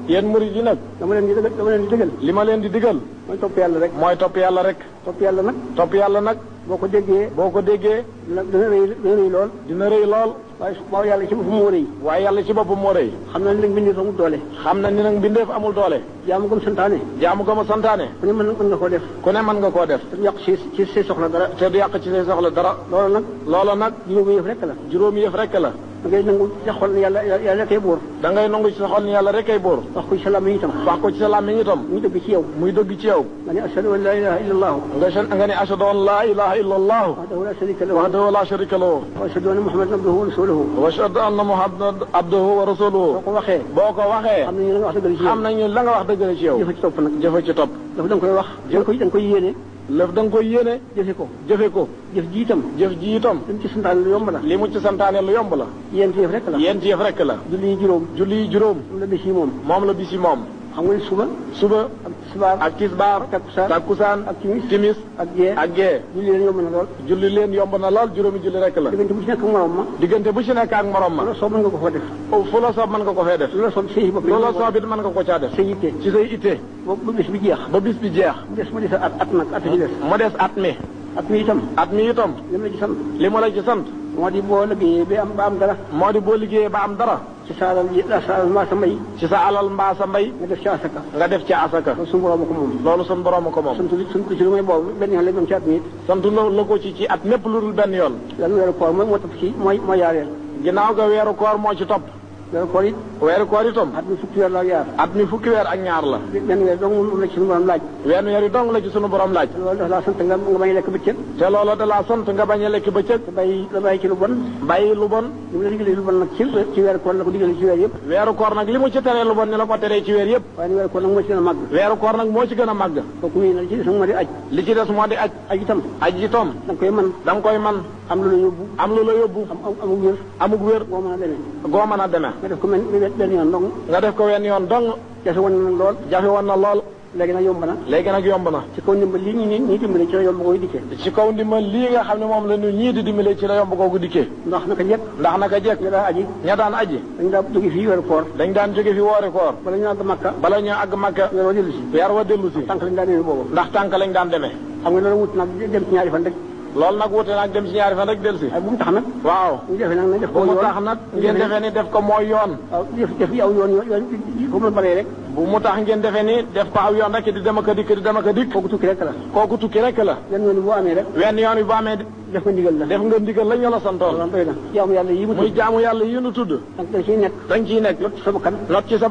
yéen murid yi nag dama leen di digal li ma leen di digal mooy topp yàlla rek topp yàlla rek topp yàlla nag boo ko déggee dina rëy lool dina rëy lool waaye yàlla ci boppam moo rëy waaye yàlla ci boppam moo rëy xam na ni nag mbindeef amul doole xam na ni nag mbindeef amul doole jaamu gëm santaane ku ne mën nga koo def te du yàq ci say soxla dara loola nag juróomi yëf rek la da ngay nangu ci sa xol ni yàlla rekay buur da ngay nangu ci sa xol ni yàlla rekay buur wax ko ci sa làmmiñ itam muy dëgg ci yow nga ne ashhadu an la ilaha illa allah nga ne ashhadu an la ilaha illa allah wahdahu la sharika lahu wa ashhadu anna muhammadan abduhu wa rasuluhu wa ashhadu anna muhammadan abduhu wa rasuluhu boo ko waxee xam nañu la nga wax dëgg la ci yow jëfe ci topp dafa da nga koy wax da nga koy yéene lëf da nga koy yéene jëfe ko jëf ji itam li mu ci santaane lu yomb la li mu ci santaane lu yomb la yéent yëf rek la julli juróom moom la bis yi moom xam nga suba ak tisbaar takkusaan ak timis ak gee julli leen yomb na lool juróomi julli rek la diggante bu ci nekk ak morom ma fu la soob mën nga ko fa def fu la soob mën nga ko fee def lu la soob it mën nga ko caa def ci say itte ba bis bi jeex mu des mu des at mi itam li ma la ci sant moo di boo liggéeyee ba am dara ci sa alal mbaa sa mbay nga def ci asaka loolu suñu borom ko moom sant ci lu may boobu benn yoon la doon ci at mi sant la ko ci at mépp lu dul benn yoon lan weeru koor moo topp ci mooy yaareel ginnaaw ga weeru koor moo ci topp weeru koor itam at mi fukki weer ak ñaar la benn weer dong la ci sunu borom laaj wenn weer yi dong la ci sunu borom laaj loolu dafa laa sant nga bañ a lekk bëccëg te loolu da laa sant nga bañ a lekk bëccëg te bàyyi ci lu bon li mu la digalee lu bon nag ci weeru koor la ko digalee ci weer yëpp weeru koor nag li mu ci teree lu bon ni la ko teree ci weer yëpp waaye weeru koor nag moo ci gën a màgg moo ci gën a màgg kooku muy li ci des moo di aj li ci des moo di aj itam da nga koy man am lu la yóbbu amug wér goo mën a demee nga def ko benn yoon dong wenn yoon dong jafe woon na lool léegi nag yomb na ci kaw ndimbal lii ñii dimbale ci la yomb googu dikkee ci kaw ndimbal lii nga xam ne moom la ñu ñii di dimbale ci la yomb googu dikkee ndax naka jekk ña daan aji dañ daan jóge fii weeru koor bala ñu àgg makka weer wa dellu si tànk lañ daan demee boobu ndax tànk lañ daan demee xam nga loolu wut nag dem ci ñaari fan rek loolu nag wute nag dem ci ñaari fan rek dellu si bu mu tax nag waaw ñu defee nag def ko bu mu tax nag ngeen defee ni def ko mooy yoon waaw def yi aw yoon foofu la baree rek bu mu tax ngeen defee ni def ko aw yoon rek di dem ak a dikk kooku tukki rek la wenn yoon bu amee def nga ndigal la ñu la santoon muy jaamu yàlla yi nu tudd dañ ciy nekk not ci sa